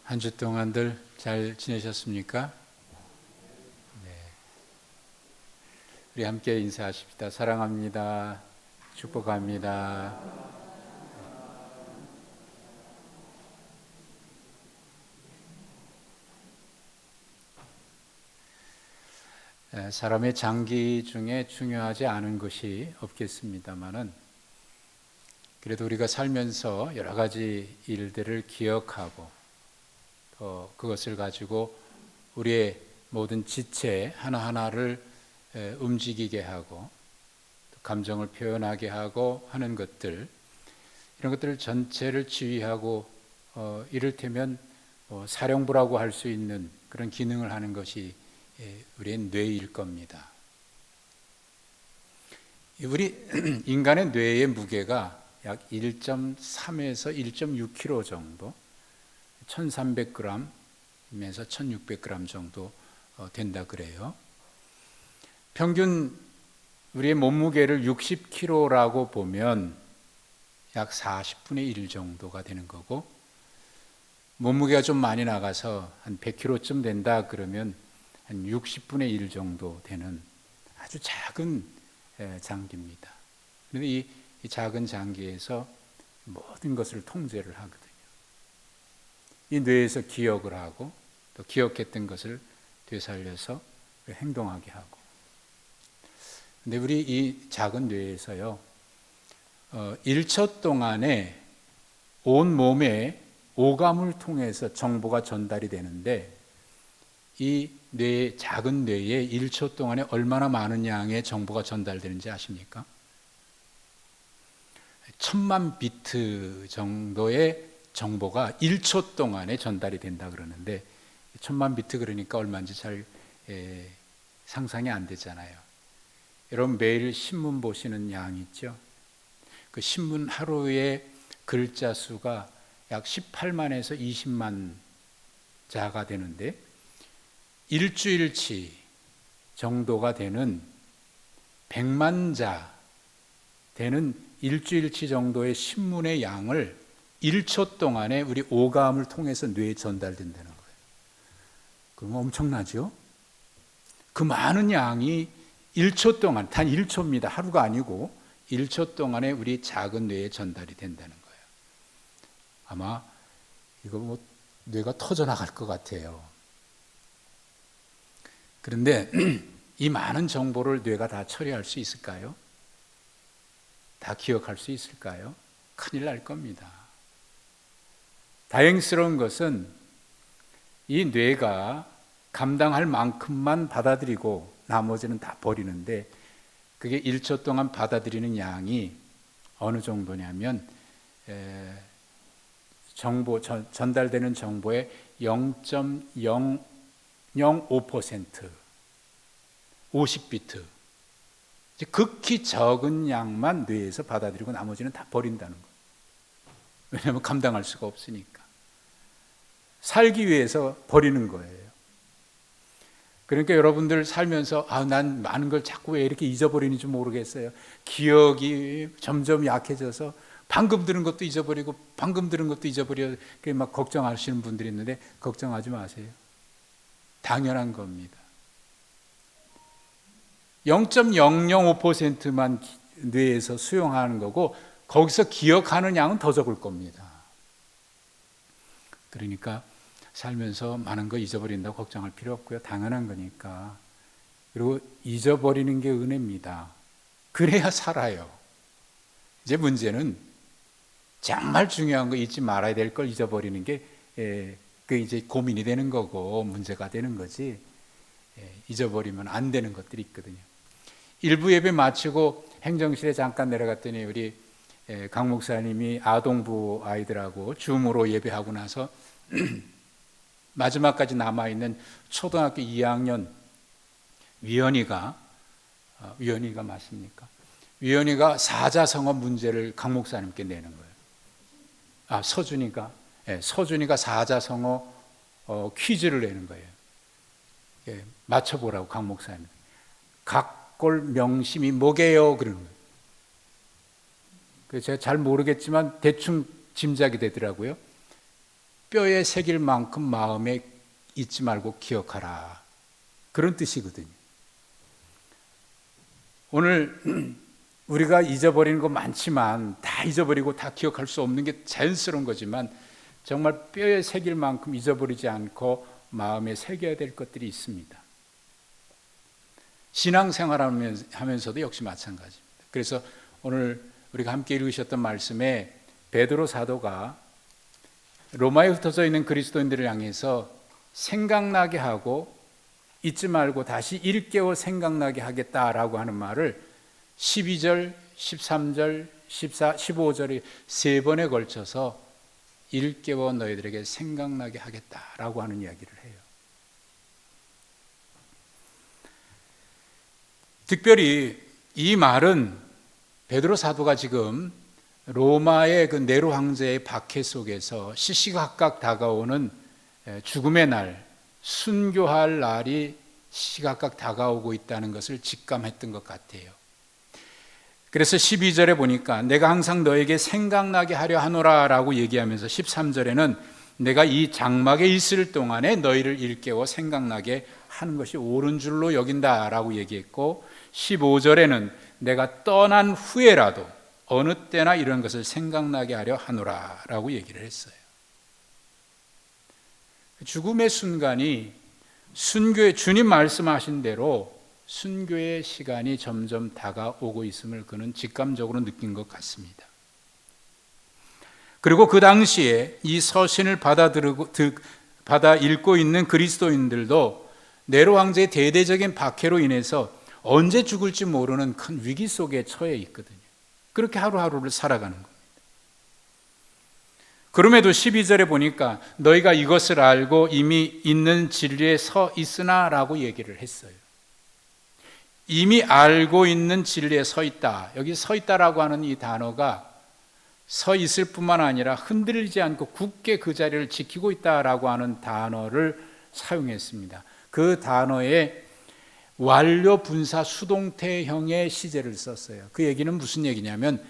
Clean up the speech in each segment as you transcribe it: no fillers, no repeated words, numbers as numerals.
한 주 동안들 잘 지내셨습니까? 네. 우리 함께 인사하십시다. 사랑합니다. 축복합니다. 사람의 장기 중에 중요하지 않은 것이 없겠습니다만은 그래도 우리가 살면서 여러 가지 일들을 기억하고 또 그것을 가지고 우리의 모든 지체 하나하나를 움직이게 하고 감정을 표현하게 하고 하는 것들, 이런 것들을 전체를 지휘하고 이를테면 사령부라고 할 수 있는 그런 기능을 하는 것이 우리의 뇌일 겁니다. 우리 인간의 뇌의 무게가 약 1.3에서 1.6kg 정도, 1300g에서 1600g 정도 된다 그래요. 평균 우리의 몸무게를 60kg라고 보면 약 40분의 1 정도가 되는 거고, 몸무게가 좀 많이 나가서 한 100kg쯤 된다 그러면 한 60분의 1 정도 되는 아주 작은 장기입니다. 그런데 이 작은 장기에서 모든 것을 통제를 하거든요. 이 뇌에서 기억을 하고 또 기억했던 것을 되살려서 행동하게 하고. 근데 우리 이 작은 뇌에서요, 1초 동안에 온 몸에 오감을 통해서 정보가 전달이 되는데, 이 작은 뇌에 1초 동안에 얼마나 많은 양의 정보가 전달되는지 아십니까? 1000만 비트 정도의 정보가 1초 동안에 전달이 된다 그러는데, 1000만 비트 그러니까 얼마인지 잘 상상이 안 되잖아요. 여러분 매일 신문 보시는 양 있죠? 그 신문 하루에 글자 수가 약 18만에서 20만 자가 되는데, 일주일치 정도가 되는 100만 자 되는 일주일치 정도의 신문의 양을 1초 동안에 우리 오감을 통해서 뇌에 전달된다는 거예요. 그럼 엄청나죠? 그 많은 양이 1초 동안, 단 1초입니다. 하루가 아니고 1초 동안에 우리 작은 뇌에 전달이 된다는 거예요. 아마 이거 뇌가 터져나갈 것 같아요. 그런데 이 많은 정보를 뇌가 다 처리할 수 있을까요? 다 기억할 수 있을까요? 큰일 날 겁니다. 다행스러운 것은 이 뇌가 감당할 만큼만 받아들이고 나머지는 다 버리는데, 그게 1초 동안 받아들이는 양이 어느 정도냐면 전달되는 정보의 0.005%, 50비트, 극히 적은 양만 뇌에서 받아들이고 나머지는 다 버린다는 거예요. 왜냐하면 감당할 수가 없으니까. 살기 위해서 버리는 거예요. 그러니까 여러분들 살면서 난 많은 걸 자꾸 왜 이렇게 잊어버리는지 모르겠어요. 기억이 점점 약해져서 방금 들은 것도 잊어버리고 방금 들은 것도 잊어버려, 막 걱정하시는 분들이 있는데, 걱정하지 마세요. 당연한 겁니다. 0.005%만 뇌에서 수용하는 거고, 거기서 기억하는 양은 더 적을 겁니다. 그러니까 살면서 많은 거 잊어버린다고 걱정할 필요 없고요. 당연한 거니까. 그리고 잊어버리는 게 은혜입니다. 그래야 살아요. 이제 문제는 정말 중요한 거, 잊지 말아야 될 걸 잊어버리는 게 그 이제 고민이 되는 거고 문제가 되는 거지, 잊어버리면 안 되는 것들이 있거든요. 일부 예배 마치고 행정실에 잠깐 내려갔더니 우리 강 목사님이 아동부 아이들하고 줌으로 예배하고 나서 마지막까지 남아있는 초등학교 2학년 위원이가 맞습니까? 위원이가 사자성어 문제를 강 목사님께 내는 거예요. 서준이가 사자성어 퀴즈를 내는 거예요. 맞춰보라고 강 목사님. 각골 명심이 뭐게요? 그러는 거예요. 제가 잘 모르겠지만 대충 짐작이 되더라고요. 뼈에 새길 만큼 마음에 잊지 말고 기억하라. 그런 뜻이거든요. 오늘 우리가 잊어버리는 거 많지만 다 잊어버리고 다 기억할 수 없는 게 자연스러운 거지만 정말 뼈에 새길 만큼 잊어버리지 않고 마음에 새겨야 될 것들이 있습니다. 신앙생활하면서도 역시 마찬가지입니다. 그래서 오늘 우리가 함께 읽으셨던 말씀에 베드로 사도가 로마에 흩어져 있는 그리스도인들을 향해서 생각나게 하고 잊지 말고 다시 일깨워 생각나게 하겠다라고 하는 말을 12절, 13절, 14, 15절에 세 번에 걸쳐서 일깨워 너희들에게 생각나게 하겠다라고 하는 이야기를 해요. 특별히 이 말은 베드로 사도가 지금 로마의 그 네로 황제의 박해 속에서 시시각각 다가오는 죽음의 날, 순교할 날이 시각각 다가오고 있다는 것을 직감했던 것 같아요. 그래서 12절에 보니까 내가 항상 너에게 생각나게 하려 하노라 라고 얘기하면서 13절에는 내가 이 장막에 있을 동안에 너희를 일깨워 생각나게 하는 것이 옳은 줄로 여긴다 라고 얘기했고, 15절에는 내가 떠난 후에라도 어느 때나 이런 것을 생각나게 하려 하노라 라고 얘기를 했어요. 죽음의 순간이 순교의, 주님 말씀하신 대로 순교의 시간이 점점 다가오고 있음을 그는 직감적으로 느낀 것 같습니다. 그리고 그 당시에 이 서신을 받아 읽고 있는 그리스도인들도 네로 황제의 대대적인 박해로 인해서 언제 죽을지 모르는 큰 위기 속에 처해 있거든요. 그렇게 하루하루를 살아가는 겁니다. 그럼에도 12절에 보니까 너희가 이것을 알고 이미 있는 진리에 서 있으나 라고 얘기를 했어요. 이미 알고 있는 진리에 서 있다. 여기 서 있다라고 하는 이 단어가 서 있을 뿐만 아니라 흔들리지 않고 굳게 그 자리를 지키고 있다라고 하는 단어를 사용했습니다. 그 단어에 완료 분사 수동태형의 시제를 썼어요. 그 얘기는 무슨 얘기냐면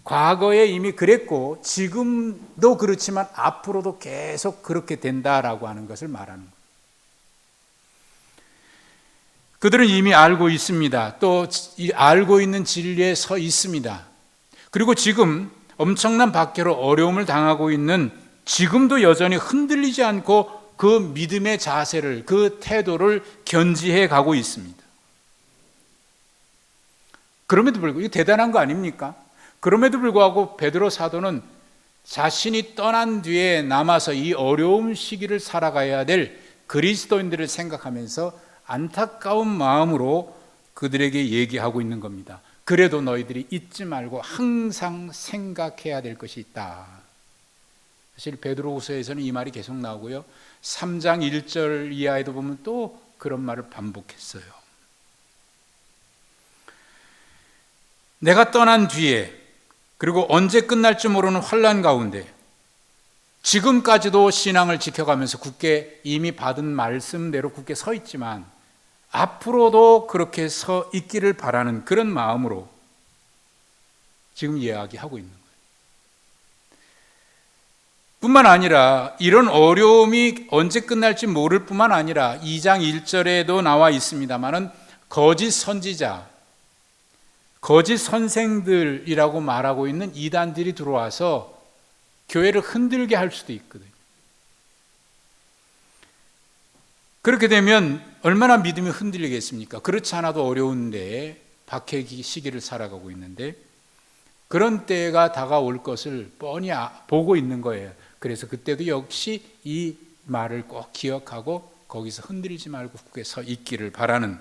과거에 이미 그랬고 지금도 그렇지만 앞으로도 계속 그렇게 된다라고 하는 것을 말하는 거예요. 그들은 이미 알고 있습니다. 또 알고 있는 진리에 서 있습니다. 그리고 지금 엄청난 박해로 어려움을 당하고 있는 지금도 여전히 흔들리지 않고 그 믿음의 자세를, 그 태도를 견지해 가고 있습니다. 그럼에도 불구하고 이거 대단한 거 아닙니까? 그럼에도 불구하고 베드로 사도는 자신이 떠난 뒤에 남아서 이 어려운 시기를 살아가야 될 그리스도인들을 생각하면서 안타까운 마음으로 그들에게 얘기하고 있는 겁니다. 그래도 너희들이 잊지 말고 항상 생각해야 될 것이 있다. 사실 베드로후서에서는 이 말이 계속 나오고요. 3장 1절 이하에도 보면 또 그런 말을 반복했어요. 내가 떠난 뒤에 그리고 언제 끝날지 모르는 환난 가운데 지금까지도 신앙을 지켜가면서 굳게 이미 받은 말씀대로 굳게 서 있지만 앞으로도 그렇게 서 있기를 바라는 그런 마음으로 지금 이야기하고 있는 거예요. 뿐만 아니라 이런 어려움이 언제 끝날지 모를 뿐만 아니라 2장 1절에도 나와 있습니다만은 거짓 선지자, 거짓 선생들이라고 말하고 있는 이단들이 들어와서 교회를 흔들게 할 수도 있거든요. 그렇게 되면 얼마나 믿음이 흔들리겠습니까? 그렇지 않아도 어려운데 박해 시기를 살아가고 있는데 그런 때가 다가올 것을 뻔히 보고 있는 거예요. 그래서 그때도 역시 이 말을 꼭 기억하고 거기서 흔들리지 말고 굳게 서 있기를 바라는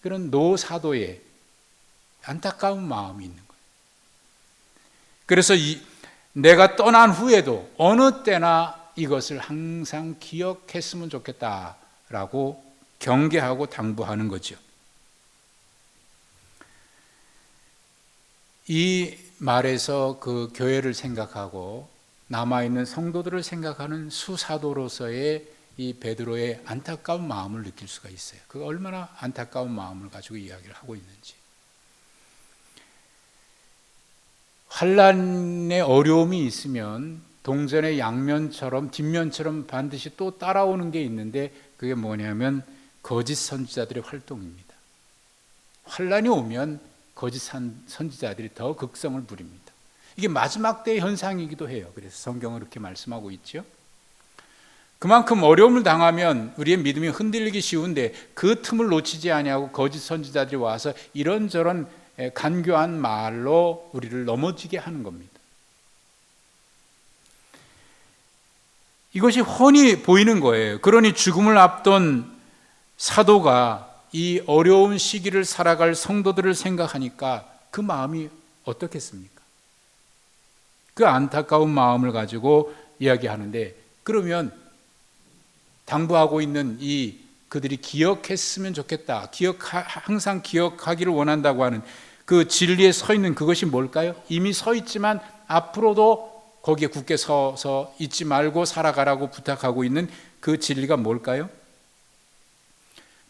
그런 노사도의 안타까운 마음이 있는 거예요. 그래서 내가 떠난 후에도 어느 때나 이것을 항상 기억했으면 좋겠다라고 경계하고 당부하는 거죠. 이 말에서 그 교회를 생각하고 남아있는 성도들을 생각하는 수사도로서의 이 베드로의 안타까운 마음을 느낄 수가 있어요. 그가 얼마나 안타까운 마음을 가지고 이야기를 하고 있는지. 환난의 어려움이 있으면 동전의 양면처럼 뒷면처럼 반드시 또 따라오는 게 있는데 그게 뭐냐면 거짓 선지자들의 활동입니다. 환란이 오면 거짓 선지자들이 더 극성을 부립니다. 이게 마지막 때의 현상이기도 해요. 그래서 성경은 그렇게 말씀하고 있죠. 그만큼 어려움을 당하면 우리의 믿음이 흔들리기 쉬운데 그 틈을 놓치지 아니하고 거짓 선지자들이 와서 이런저런 간교한 말로 우리를 넘어지게 하는 겁니다. 이것이 훤히 보이는 거예요. 그러니 죽음을 앞둔 사도가 이 어려운 시기를 살아갈 성도들을 생각하니까 그 마음이 어떻겠습니까? 그 안타까운 마음을 가지고 이야기하는데, 그러면 당부하고 있는 이 그들이 기억했으면 좋겠다, 항상 기억하기를 원한다고 하는 그 진리에 서 있는 그것이 뭘까요? 이미 서 있지만 앞으로도 거기에 굳게 서서 잊지 말고 살아가라고 부탁하고 있는 그 진리가 뭘까요?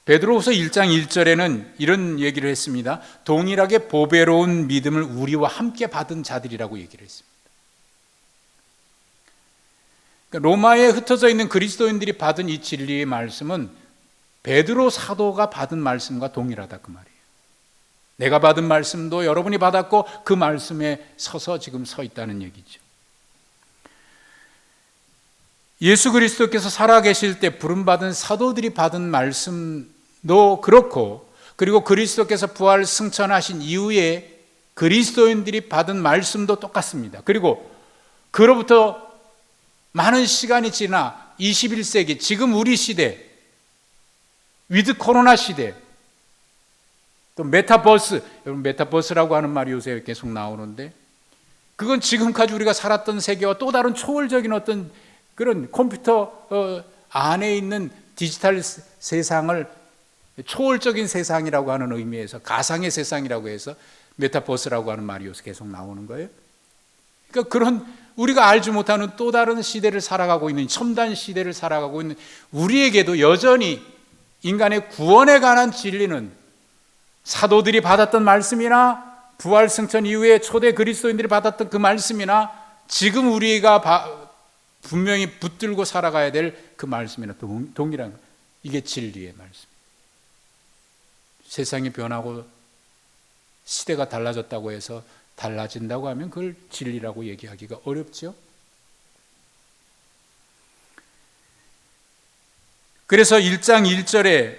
베드로후서 1장 1절에는 이런 얘기를 했습니다. 동일하게 보배로운 믿음을 우리와 함께 받은 자들이라고 얘기를 했습니다. 그러니까 로마에 흩어져 있는 그리스도인들이 받은 이 진리의 말씀은 베드로 사도가 받은 말씀과 동일하다 그 말이에요. 내가 받은 말씀도 여러분이 받았고 그 말씀에 서서 지금 서 있다는 얘기죠. 예수 그리스도께서 살아계실 때 부름받은 사도들이 받은 말씀도 그렇고, 그리고 그리스도께서 부활 승천하신 이후에 그리스도인들이 받은 말씀도 똑같습니다. 그리고 그로부터 많은 시간이 지나 21세기 지금 우리 시대, 위드 코로나 시대, 또 메타버스, 여러분 메타버스라고 하는 말이 요새 계속 나오는데, 그건 지금까지 우리가 살았던 세계와 또 다른 초월적인 어떤 그런 컴퓨터 안에 있는 디지털 세상을 초월적인 세상이라고 하는 의미에서, 가상의 세상이라고 해서 메타버스라고 하는 말이 요새 계속 나오는 거예요. 그러니까 그런 우리가 알지 못하는 또 다른 시대를 살아가고 있는, 첨단 시대를 살아가고 있는 우리에게도 여전히 인간의 구원에 관한 진리는 사도들이 받았던 말씀이나 부활 승천 이후에 초대 그리스도인들이 받았던 그 말씀이나 지금 우리가 분명히 붙들고 살아가야 될 그 말씀이나 동일한, 이게 진리의 말씀. 세상이 변하고 시대가 달라졌다고 해서 달라진다고 하면 그걸 진리라고 얘기하기가 어렵죠. 그래서 1장 1절에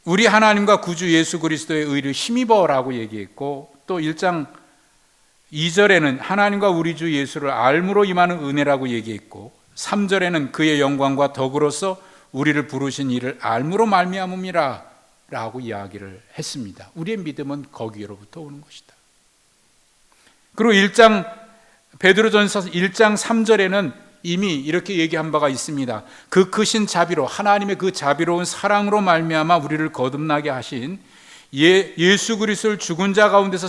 우리 하나님과 구주 예수 그리스도의 의를 힘입어라고 얘기했고, 또 1장 2절에는 하나님과 우리 주 예수를 알므로 임하는 은혜라고 얘기했고, 3절에는 그의 영광과 덕으로서 우리를 부르신 이를 알므로 말미암음이라 라고 이야기를 했습니다. 우리의 믿음은 거기로부터 오는 것이다. 그리고 베드로전서 1장 3절에는 이미 이렇게 얘기한 바가 있습니다. 그 크신 자비로, 하나님의 그 자비로운 사랑으로 말미암아 우리를 거듭나게 하신 예수 그리스도를 죽은 자 가운데서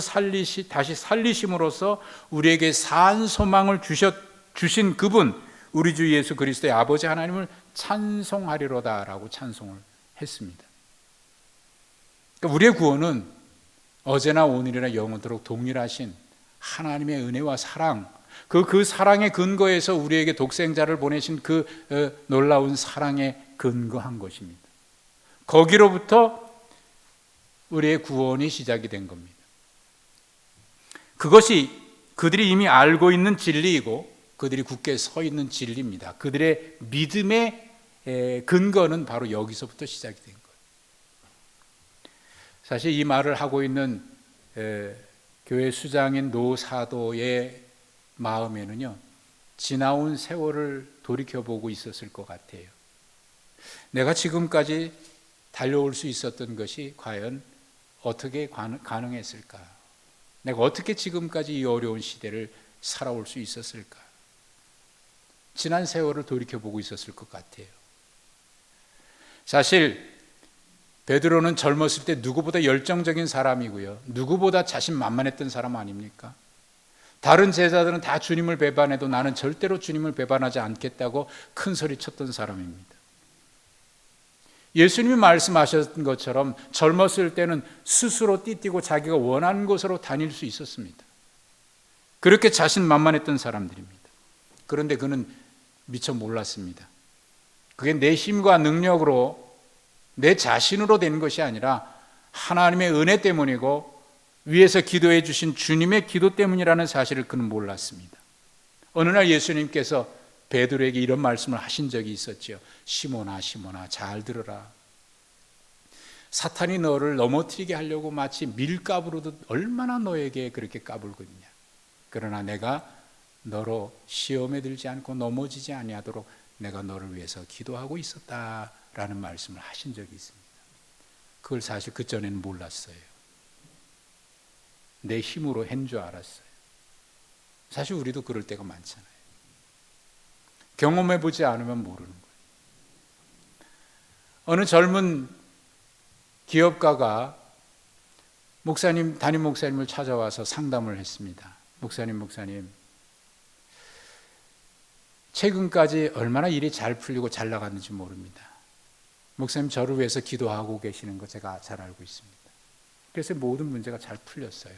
다시 살리심으로써 우리에게 산 소망을 주신 그분, 우리 주 예수 그리스도의 아버지 하나님을 찬송하리로다라고 찬송을 했습니다. 그러니까 우리의 구원은 어제나 오늘이나 영원토록 동일하신 하나님의 은혜와 사랑, 그 사랑의 근거에서 우리에게 독생자를 보내신 그 놀라운 사랑에 근거한 것입니다. 거기로부터 우리의 구원이 시작이 된 겁니다. 그것이 그들이 이미 알고 있는 진리이고 그들이 굳게 서 있는 진리입니다. 그들의 믿음의 근거는 바로 여기서부터 시작이 된 거예요. 사실 이 말을 하고 있는 교회 수장인 노 사도의 마음에는요, 지나온 세월을 돌이켜보고 있었을 것 같아요. 내가 지금까지 달려올 수 있었던 것이 과연 어떻게 가능했을까? 내가 어떻게 지금까지 이 어려운 시대를 살아올 수 있었을까? 지난 세월을 돌이켜보고 있었을 것 같아요. 사실 베드로는 젊었을 때 누구보다 열정적인 사람이고요, 누구보다 자신만만했던 사람 아닙니까? 다른 제자들은 다 주님을 배반해도 나는 절대로 주님을 배반하지 않겠다고 큰 소리 쳤던 사람입니다. 예수님이 말씀하셨던 것처럼 젊었을 때는 스스로 띠띠고 자기가 원하는 곳으로 다닐 수 있었습니다. 그렇게 자신만만했던 사람들입니다. 그런데 그는 미처 몰랐습니다. 그게 내 힘과 능력으로 내 자신으로 된 것이 아니라 하나님의 은혜 때문이고 위에서 기도해 주신 주님의 기도 때문이라는 사실을 그는 몰랐습니다. 어느 날 예수님께서 베드로에게 이런 말씀을 하신 적이 있었죠. 시몬아 시몬아 잘 들어라. 사탄이 너를 넘어뜨리게 하려고 마치 밀가부로도 얼마나 너에게 그렇게 까불고 있냐. 그러나 내가 너로 시험에 들지 않고 넘어지지 아니하도록 내가 너를 위해서 기도하고 있었다라는 말씀을 하신 적이 있습니다. 그걸 사실 그전에는 몰랐어요. 내 힘으로 한 줄 알았어요. 사실 우리도 그럴 때가 많잖아요. 경험해보지 않으면 모르는 거예요. 어느 젊은 기업가가 담임 목사님을 찾아와서 상담을 했습니다. 목사님, 최근까지 얼마나 일이 잘 풀리고 잘 나갔는지 모릅니다. 목사님 저를 위해서 기도하고 계시는 거 제가 잘 알고 있습니다. 그래서 모든 문제가 잘 풀렸어요.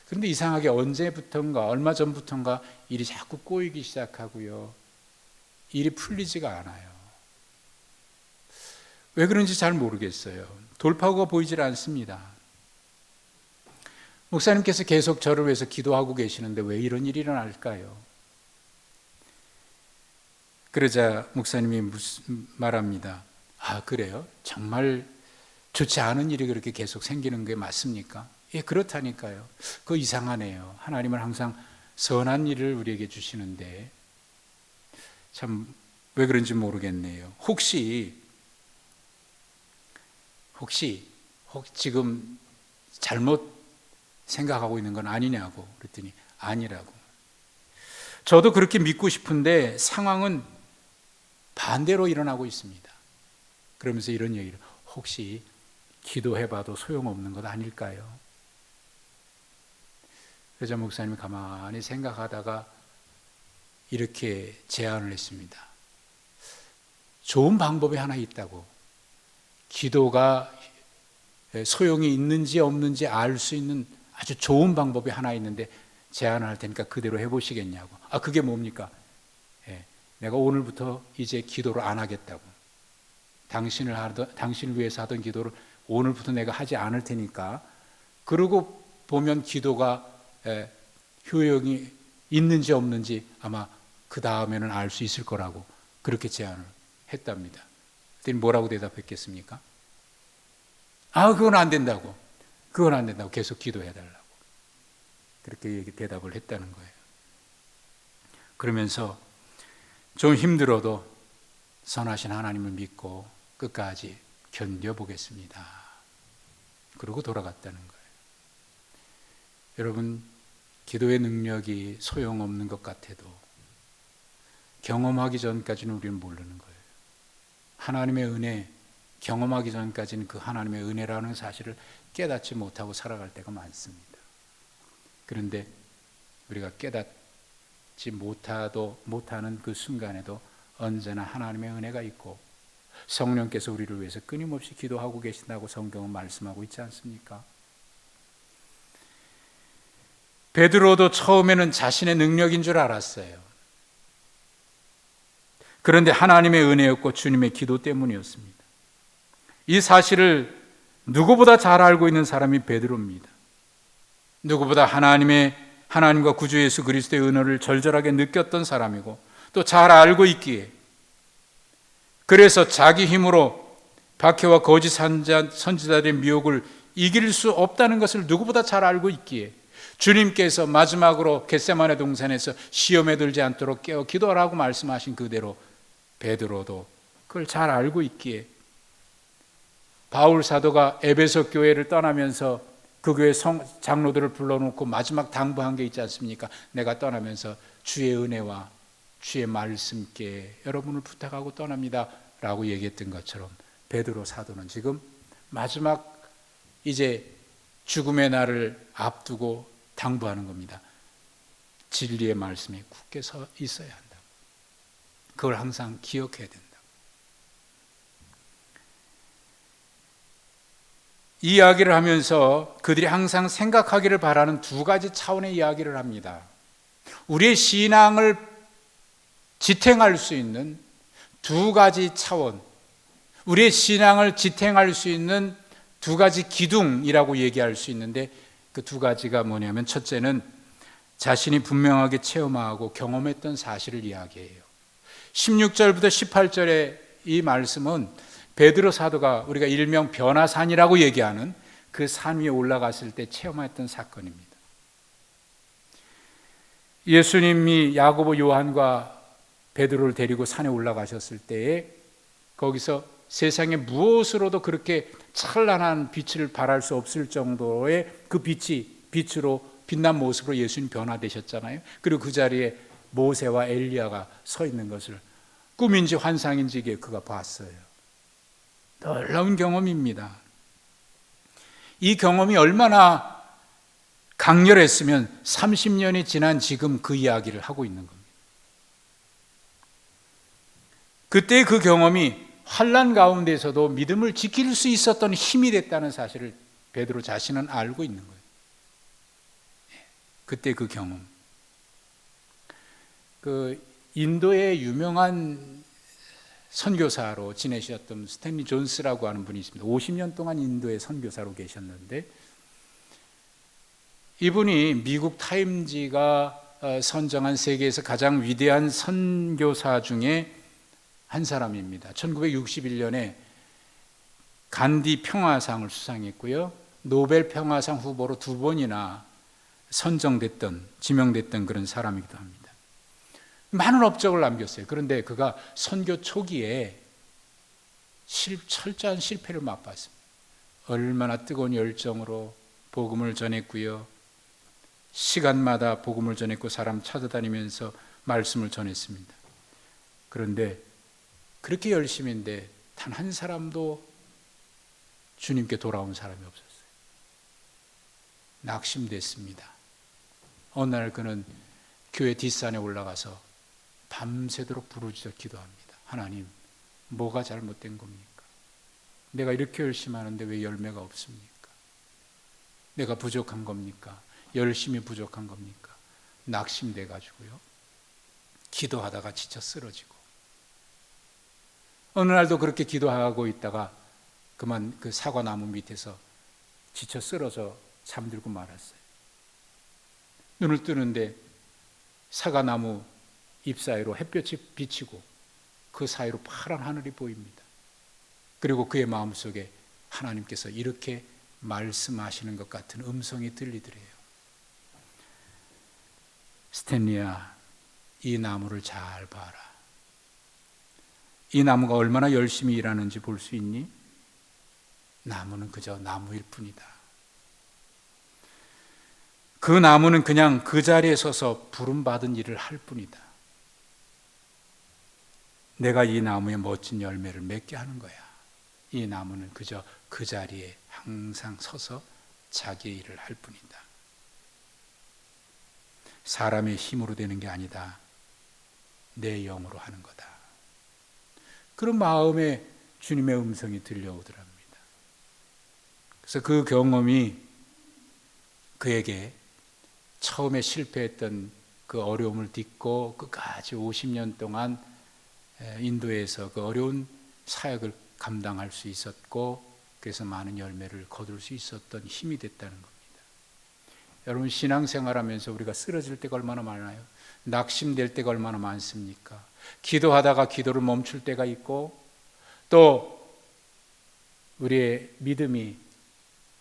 그런데 이상하게 언제부턴가 얼마 전부턴가 일이 자꾸 꼬이기 시작하고요. 일이 풀리지가 않아요. 왜 그런지 잘 모르겠어요. 돌파구가 보이질 않습니다. 목사님께서 계속 저를 위해서 기도하고 계시는데 왜 이런 일이 일어날까요? 그러자 목사님이 말합니다. 아, 그래요? 정말 좋지 않은 일이 그렇게 계속 생기는 게 맞습니까? 예, 그렇다니까요. 그거 이상하네요. 하나님은 항상 선한 일을 우리에게 주시는데 참 왜 그런지 모르겠네요. 혹시 지금 잘못 생각하고 있는 건 아니냐고 그랬더니 아니라고. 저도 그렇게 믿고 싶은데 상황은 반대로 일어나고 있습니다. 그러면서 이런 얘기를, 혹시 기도해봐도 소용없는 것 아닐까요? 그래서 목사님이 가만히 생각하다가 이렇게 제안을 했습니다. 좋은 방법이 하나 있다고. 기도가 소용이 있는지 없는지 알 수 있는 아주 좋은 방법이 하나 있는데 제안을 할 테니까 그대로 해보시겠냐고. 아, 그게 뭡니까? 내가 오늘부터 이제 기도를 안 하겠다고. 당신을 위해서 하던 기도를 오늘부터 내가 하지 않을 테니까, 그러고 보면 기도가 효용이 있는지 없는지 아마 그 다음에는 알 수 있을 거라고 그렇게 제안을 했답니다. 그랬더니 뭐라고 대답했겠습니까? 아, 그건 안 된다고. 계속 기도해달라고. 그렇게 대답을 했다는 거예요. 그러면서 좀 힘들어도 선하신 하나님을 믿고 끝까지 견뎌보겠습니다. 그러고 돌아갔다는 거예요. 여러분, 기도의 능력이 소용없는 것 같아도 경험하기 전까지는 우리는 모르는 거예요. 하나님의 은혜 경험하기 전까지는 그 하나님의 은혜라는 사실을 깨닫지 못하고 살아갈 때가 많습니다. 그런데 우리가 깨닫지 못하는 그 순간에도 언제나 하나님의 은혜가 있고 성령께서 우리를 위해서 끊임없이 기도하고 계신다고 성경은 말씀하고 있지 않습니까? 베드로도 처음에는 자신의 능력인 줄 알았어요. 그런데 하나님의 은혜였고 주님의 기도 때문이었습니다. 이 사실을 누구보다 잘 알고 있는 사람이 베드로입니다. 누구보다 하나님과 구주 예수 그리스도의 은혜를 절절하게 느꼈던 사람이고 또 잘 알고 있기에, 그래서 자기 힘으로 박해와 거짓 선지자들의 미혹을 이길 수 없다는 것을 누구보다 잘 알고 있기에 주님께서 마지막으로 겟세마네 동산에서 시험에 들지 않도록 깨어 기도하라고 말씀하신 그대로 베드로도 그걸 잘 알고 있기에 바울 사도가 에베소 교회를 떠나면서 그 교회 장로들을 불러놓고 마지막 당부한 게 있지 않습니까? 내가 떠나면서 주의 은혜와 주의 말씀께 여러분을 부탁하고 떠납니다 라고 얘기했던 것처럼 베드로 사도는 지금 마지막 이제 죽음의 날을 앞두고 당부하는 겁니다. 진리의 말씀에 굳게 서 있어야 한다. 그걸 항상 기억해야 된다. 이 이야기를 하면서 그들이 항상 생각하기를 바라는 두 가지 차원의 이야기를 합니다. 우리의 신앙을 지탱할 수 있는 두 가지 차원, 우리의 신앙을 지탱할 수 있는 두 가지 기둥이라고 얘기할 수 있는데, 그 두 가지가 뭐냐면, 첫째는 자신이 분명하게 체험하고 경험했던 사실을 이야기해요. 16절부터 18절의 이 말씀은 베드로 사도가 우리가 일명 변화산이라고 얘기하는 그 산 위에 올라갔을 때 체험했던 사건입니다. 예수님이 야고보, 요한과 베드로를 데리고 산에 올라가셨을 때에 거기서 세상에 무엇으로도 그렇게 찬란한 빛을 발할 수 없을 정도의 그 빛으로 빛난 모습으로 예수님 변화되셨잖아요. 그리고 그 자리에 모세와 엘리야가 서 있는 것을 꿈인지 환상인지 그가 봤어요. 놀라운 경험입니다. 이 경험이 얼마나 강렬했으면 30년이 지난 지금 그 이야기를 하고 있는 겁니다. 그때 그 경험이 환난 가운데서도 믿음을 지킬 수 있었던 힘이 됐다는 사실을 베드로 자신은 알고 있는 거예요. 그때 그 경험. 그 인도의 유명한 선교사로 지내셨던 스탠리 존스라고 하는 분이 있습니다. 50년 동안 인도의 선교사로 계셨는데, 이분이 미국 타임지가 선정한 세계에서 가장 위대한 선교사 중에 한 사람입니다. 1961년에 간디 평화상을 수상했고요, 노벨 평화상 후보로 2번이나 지명됐던 그런 사람이기도 합니다. 많은 업적을 남겼어요. 그런데 그가 선교 초기에 철저한 실패를 맛봤습니다. 얼마나 뜨거운 열정으로 복음을 전했고요, 시간마다 복음을 전했고 사람 찾아다니면서 말씀을 전했습니다. 그런데 그렇게 열심인데 단 한 사람도 주님께 돌아온 사람이 없었어요. 낙심됐습니다. 어느 날 그는 교회 뒷산에 올라가서 밤새도록 부르짖어 기도합니다. 하나님, 뭐가 잘못된 겁니까? 내가 이렇게 열심히 하는데 왜 열매가 없습니까? 내가 부족한 겁니까? 열심히 부족한 겁니까? 낙심돼 가지고요, 기도하다가 지쳐 쓰러지고, 어느 날도 그렇게 기도하고 있다가 그만 그 사과나무 밑에서 지쳐 쓰러져 잠들고 말았어요. 눈을 뜨는데 사과나무 잎 사이로 햇볕이 비치고 그 사이로 파란 하늘이 보입니다. 그리고 그의 마음속에 하나님께서 이렇게 말씀하시는 것 같은 음성이 들리더래요. 스탠리야, 이 나무를 잘 봐라. 이 나무가 얼마나 열심히 일하는지 볼 수 있니? 나무는 그저 나무일 뿐이다. 그 나무는 그냥 그 자리에 서서 부름받은 일을 할 뿐이다. 내가 이 나무에 멋진 열매를 맺게 하는 거야. 이 나무는 그저 그 자리에 항상 서서 자기의 일을 할 뿐이다. 사람의 힘으로 되는 게 아니다. 내 영으로 하는 거다. 그런 마음에 주님의 음성이 들려오더랍니다. 그래서 그 경험이 그에게 처음에 실패했던 그 어려움을 딛고 끝까지 50년 동안 인도에서 그 어려운 사역을 감당할 수 있었고, 그래서 많은 열매를 거둘 수 있었던 힘이 됐다는 겁니다. 여러분, 신앙생활하면서 우리가 쓰러질 때가 얼마나 많아요? 낙심될 때가 얼마나 많습니까? 기도하다가 기도를 멈출 때가 있고, 또 우리의 믿음이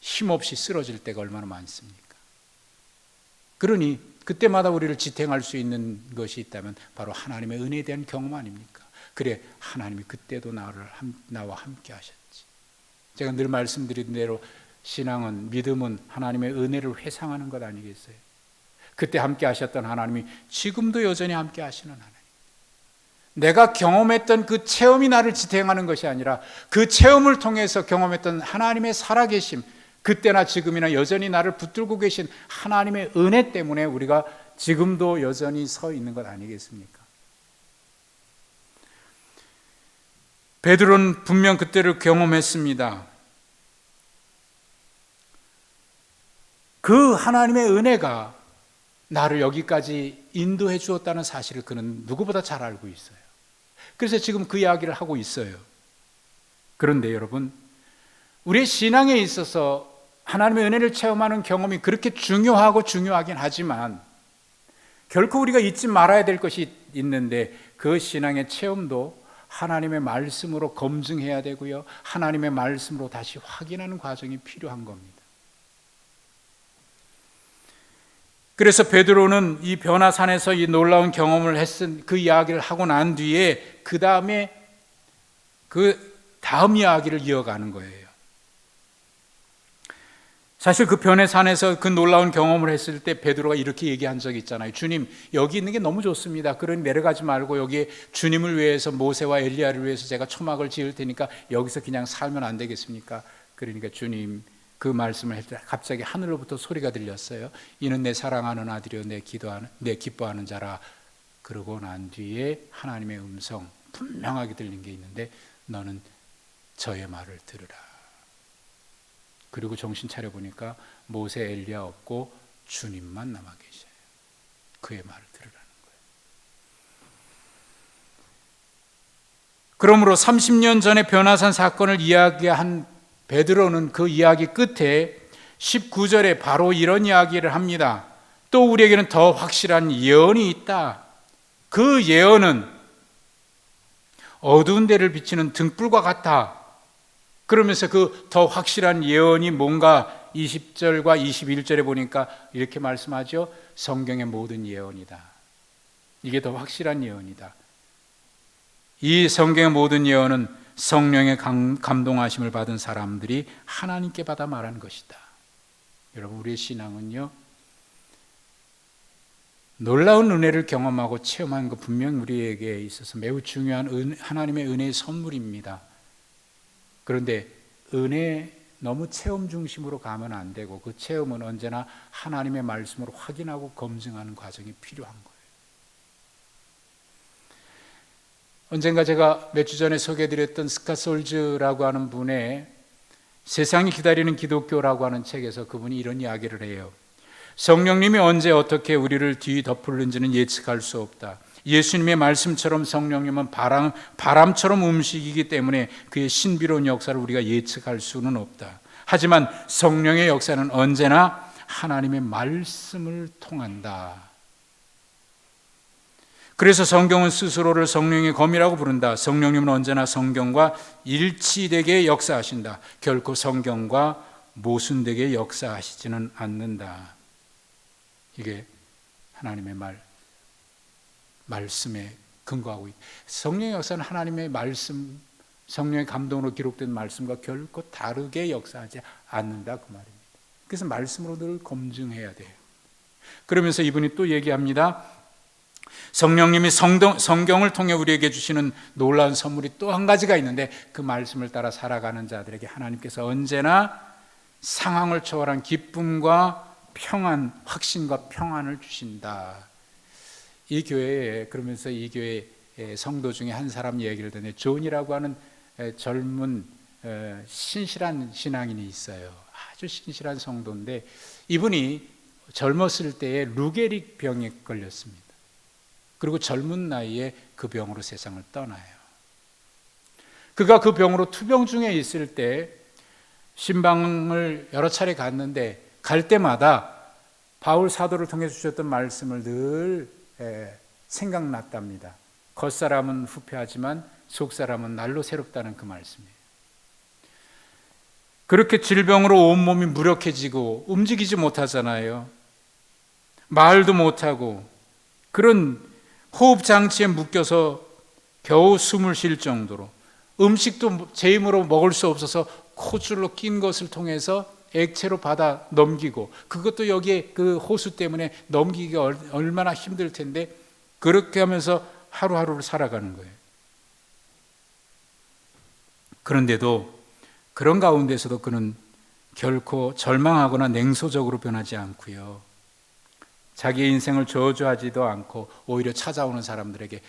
힘없이 쓰러질 때가 얼마나 많습니까? 그러니 그때마다 우리를 지탱할 수 있는 것이 있다면 바로 하나님의 은혜에 대한 경험 아닙니까? 그래, 하나님이 그때도 나와 함께 하셨지. 제가 늘 말씀드린 대로 신앙은, 믿음은 하나님의 은혜를 회상하는 것 아니겠어요? 그때 함께 하셨던 하나님이 지금도 여전히 함께 하시는 하나님. 내가 경험했던 그 체험이 나를 지탱하는 것이 아니라 그 체험을 통해서 경험했던 하나님의 살아계심, 그때나 지금이나 여전히 나를 붙들고 계신 하나님의 은혜 때문에 우리가 지금도 여전히 서 있는 것 아니겠습니까? 베드로는 분명 그때를 경험했습니다. 그 하나님의 은혜가 나를 여기까지 인도해 주었다는 사실을 그는 누구보다 잘 알고 있어요. 그래서 지금 그 이야기를 하고 있어요. 그런데 여러분, 우리의 신앙에 있어서 하나님의 은혜를 체험하는 경험이 그렇게 중요하고 중요하긴 하지만 결코 우리가 잊지 말아야 될 것이 있는데, 그 신앙의 체험도 하나님의 말씀으로 검증해야 되고요, 하나님의 말씀으로 다시 확인하는 과정이 필요한 겁니다. 그래서 베드로는 이 변화산에서 이 놀라운 경험을 했은 그 이야기를 하고 난 뒤에 그 다음 이야기를 이어가는 거예요. 사실 그 변화산에서 그 놀라운 경험을 했을 때 베드로가 이렇게 얘기한 적이 있잖아요. 주님, 여기 있는 게 너무 좋습니다. 그러니 내려가지 말고 여기 주님을 위해서, 모세와 엘리야를 위해서 제가 초막을 지을 테니까 여기서 그냥 살면 안 되겠습니까? 그러니까 주님 그 말씀을 할 때 갑자기 하늘로부터 소리가 들렸어요. 이는 내 사랑하는 아들이요 내 기뻐하는 자라. 그러고 난 뒤에 하나님의 음성 분명하게 들린 게 있는데, 너는 저의 말을 들으라. 그리고 정신 차려보니까 모세, 엘리야 없고 주님만 남아 계셔요. 그의 말을 들으라는 거예요. 그러므로 30년 전에 변화산 사건을 이야기한 베드로는 그 이야기 끝에 19절에 바로 이런 이야기를 합니다. 또 우리에게는 더 확실한 예언이 있다. 그 예언은 어두운 데를 비치는 등불과 같아. 그러면서 그 더 확실한 예언이 뭔가 20절과 21절에 보니까 이렇게 말씀하죠. 성경의 모든 예언이다. 이게 더 확실한 예언이다. 이 성경의 모든 예언은 성령의 감동하심을 받은 사람들이 하나님께 받아 말한 것이다. 여러분, 우리의 신앙은요, 놀라운 은혜를 경험하고 체험한 것 분명 우리에게 있어서 매우 중요한 하나님의 은혜의 선물입니다. 그런데 은혜 너무 체험 중심으로 가면 안 되고, 그 체험은 언제나 하나님의 말씀으로 확인하고 검증하는 과정이 필요한 거예요. 언젠가 제가 몇 주 전에 소개해드렸던 스캇 솔즈라고 하는 분의 세상이 기다리는 기독교라고 하는 책에서 그분이 이런 이야기를 해요. 성령님이 언제 어떻게 우리를 뒤덮을는지는 예측할 수 없다. 예수님의 말씀처럼 성령님은 바람처럼 움직이기 때문에 그의 신비로운 역사를 우리가 예측할 수는 없다. 하지만 성령의 역사는 언제나 하나님의 말씀을 통한다. 그래서 성경은 스스로를 성령의 검이라고 부른다. 성령님은 언제나 성경과 일치되게 역사하신다. 결코 성경과 모순되게 역사하시지는 않는다. 이게 하나님의 말씀에 근거하고 있다. 성령의 역사는 하나님의 말씀, 성령의 감동으로 기록된 말씀과 결코 다르게 역사하지 않는다, 그 말입니다. 그래서 말씀으로 늘 검증해야 돼요. 그러면서 이분이 또 얘기합니다. 성령님이 성경을 통해 우리에게 주시는 놀라운 선물이 또 한 가지가 있는데, 그 말씀을 따라 살아가는 자들에게 하나님께서 언제나 상황을 초월한 기쁨과 평안, 확신과 평안을 주신다. 이 교회에, 그러면서 이 교회 성도 중에 한 사람 얘기를 듣는데, 존이라고 하는 젊은 신실한 신앙인이 있어요. 아주 신실한 성도인데, 이분이 젊었을 때에 루게릭 병에 걸렸습니다. 그리고 젊은 나이에 그 병으로 세상을 떠나요. 그가 그 병으로 투병 중에 있을 때 신방을 여러 차례 갔는데, 갈 때마다 바울 사도를 통해 주셨던 말씀을 늘 생각났답니다. 겉사람은 후패하지만 속사람은 날로 새롭다는 그 말씀이에요. 그렇게 질병으로 온몸이 무력해지고 움직이지 못하잖아요. 말도 못하고 그런 호흡장치에 묶여서 겨우 숨을 쉴 정도로, 음식도 제 힘으로 먹을 수 없어서 코줄로 낀 것을 통해서 액체로 받아 넘기고, 그것도 여기에 그 호수 때문에 넘기기가 얼마나 힘들 텐데, 그렇게 하면서 하루하루를 살아가는 거예요. 그런데도 그런 가운데서도 그는 결코 절망하거나 냉소적으로 변하지 않고요, 자기의 인생을 저주하지도 않고 오히려 찾아오는 사람들에게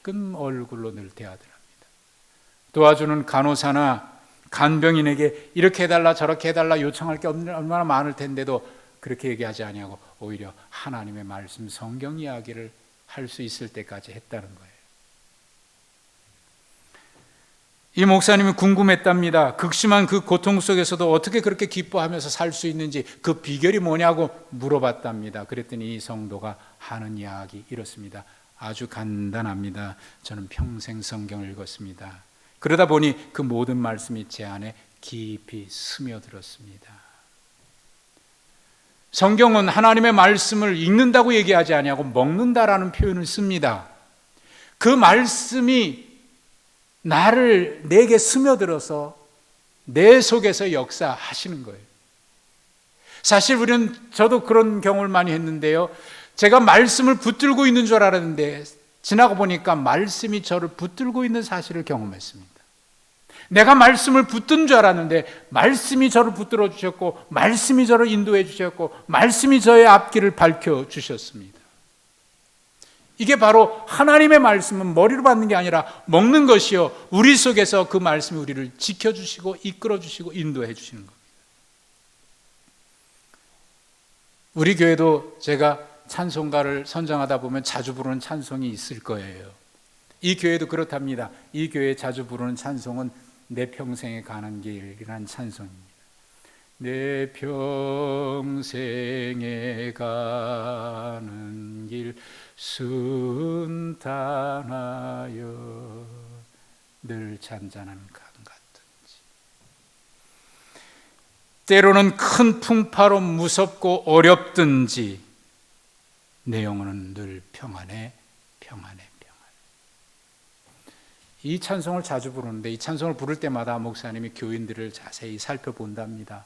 밝은 얼굴로 늘 대하더랍니다. 도와주는 간호사나 간병인에게 이렇게 해달라 저렇게 해달라 요청할 게 얼마나 많을 텐데도 그렇게 얘기하지 아니하고 오히려 하나님의 말씀, 성경 이야기를 할 수 있을 때까지 했다는 거예요. 이 목사님이 궁금했답니다. 극심한 그 고통 속에서도 어떻게 그렇게 기뻐하면서 살 수 있는지, 그 비결이 뭐냐고 물어봤답니다. 그랬더니 이 성도가 하는 이야기 이렇습니다. 아주 간단합니다. 저는 평생 성경을 읽었습니다. 그러다 보니 그 모든 말씀이 제 안에 깊이 스며들었습니다. 성경은 하나님의 말씀을 읽는다고 얘기하지 아니하고 먹는다라는 표현을 씁니다. 그 말씀이 내게 스며들어서 내 속에서 역사하시는 거예요. 사실 저도 그런 경험을 많이 했는데요. 제가 말씀을 붙들고 있는 줄 알았는데 지나고 보니까 말씀이 저를 붙들고 있는 사실을 경험했습니다. 내가 말씀을 붙든 줄 알았는데 말씀이 저를 붙들어 주셨고, 말씀이 저를 인도해 주셨고, 말씀이 저의 앞길을 밝혀 주셨습니다. 이게 바로 하나님의 말씀은 머리로 받는 게 아니라 먹는 것이요, 우리 속에서 그 말씀이 우리를 지켜주시고 이끌어주시고 인도해 주시는 겁니다. 우리 교회도 제가 찬송가를 선정하다 보면 자주 부르는 찬송이 있을 거예요. 이 교회도 그렇답니다. 이 교회에 자주 부르는 찬송은 내 평생에 가는 길이라는 찬송입니다. 내 평생에 가는 길 순탄하여 늘 잔잔한 강 같은지, 때로는 큰 풍파로 무섭고 어렵든지 내 영혼은 늘 평안해. 이 찬송을 자주 부르는데, 이 찬송을 부를 때마다 목사님이 교인들을 자세히 살펴본답니다.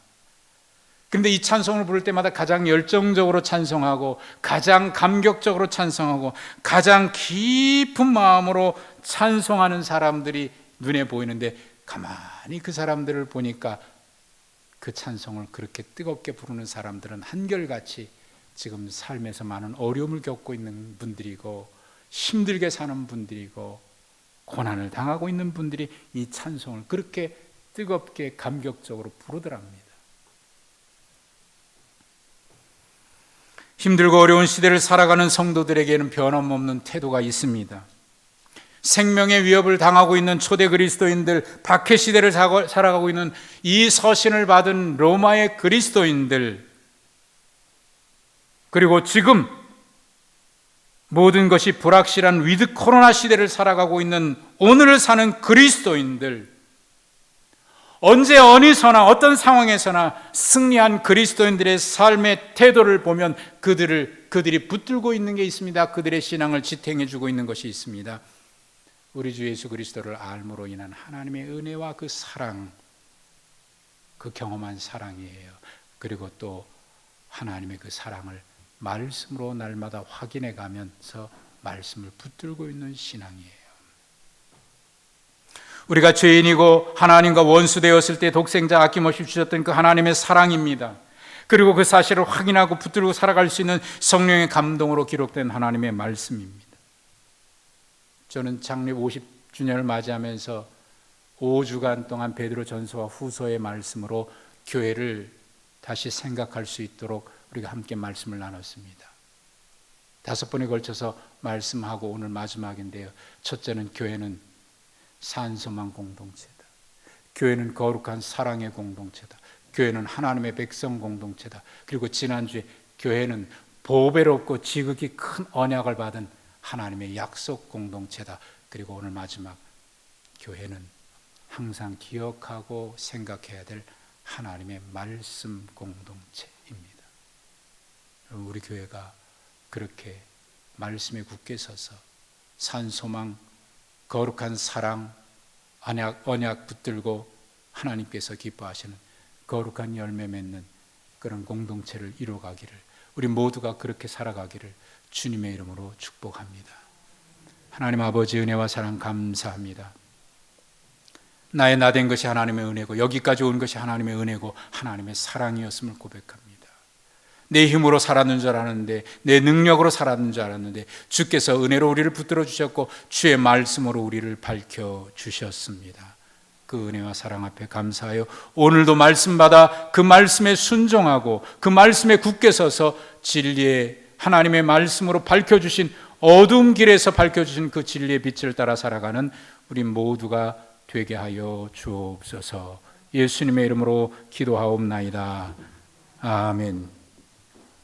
그런데 이 찬송을 부를 때마다 가장 열정적으로 찬송하고, 가장 감격적으로 찬송하고, 가장 깊은 마음으로 찬송하는 사람들이 눈에 보이는데, 가만히 그 사람들을 보니까 그 찬송을 그렇게 뜨겁게 부르는 사람들은 한결같이 지금 삶에서 많은 어려움을 겪고 있는 분들이고, 힘들게 사는 분들이고, 고난을 당하고 있는 분들이 이 찬송을 그렇게 뜨겁게 감격적으로 부르더랍니다. 힘들고 어려운 시대를 살아가는 성도들에게는 변함없는 태도가 있습니다. 생명의 위협을 당하고 있는 초대 그리스도인들, 박해 시대를 살아가고 있는 이 서신을 받은 로마의 그리스도인들, 그리고 지금 모든 것이 불확실한 위드 코로나 시대를 살아가고 있는 오늘을 사는 그리스도인들, 언제 어디서나 어떤 상황에서나 승리한 그리스도인들의 삶의 태도를 보면 그들이 붙들고 있는 게 있습니다. 그들의 신앙을 지탱해 주고 있는 것이 있습니다. 우리 주 예수 그리스도를 알므로 인한 하나님의 은혜와 그 사랑, 그 경험한 사랑이에요. 그리고 또 하나님의 그 사랑을 말씀으로 날마다 확인해 가면서 말씀을 붙들고 있는 신앙이에요. 우리가 죄인이고 하나님과 원수되었을 때 독생자 아낌없이 주셨던 그 하나님의 사랑입니다. 그리고 그 사실을 확인하고 붙들고 살아갈 수 있는 성령의 감동으로 기록된 하나님의 말씀입니다. 저는 창립 50주년을 맞이하면서 5주간 동안 베드로 전서와 후서의 말씀으로 교회를 다시 생각할 수 있도록 우리가 함께 말씀을 나눴습니다. 5번에 걸쳐서 말씀하고 오늘 마지막인데요. 첫째는 교회는 산소망 공동체다. 교회는 거룩한 사랑의 공동체다. 교회는 하나님의 백성 공동체다. 그리고 지난주에 교회는 보배롭고 지극히 큰 언약을 받은 하나님의 약속 공동체다. 그리고 오늘 마지막, 교회는 항상 기억하고 생각해야 될 하나님의 말씀 공동체입니다. 우리 교회가 그렇게 말씀에 굳게 서서 산소망, 거룩한 사랑, 언약 붙들고 하나님께서 기뻐하시는 거룩한 열매 맺는 그런 공동체를 이루어가기를, 우리 모두가 그렇게 살아가기를 주님의 이름으로 축복합니다. 하나님 아버지 은혜와 사랑 감사합니다. 나의 나된 것이 하나님의 은혜고 여기까지 온 것이 하나님의 은혜고 하나님의 사랑이었음을 고백합니다. 내 힘으로 살았는 줄 알았는데, 내 능력으로 살았는 줄 알았는데 주께서 은혜로 우리를 붙들어 주셨고 주의 말씀으로 우리를 밝혀 주셨습니다. 그 은혜와 사랑 앞에 감사하여 오늘도 말씀 받아 그 말씀에 순종하고 그 말씀에 굳게 서서 진리의 하나님의 말씀으로 밝혀주신 어두운 길에서 밝혀주신 그 진리의 빛을 따라 살아가는 우리 모두가 되게 하여 주옵소서. 예수님의 이름으로 기도하옵나이다. 아멘.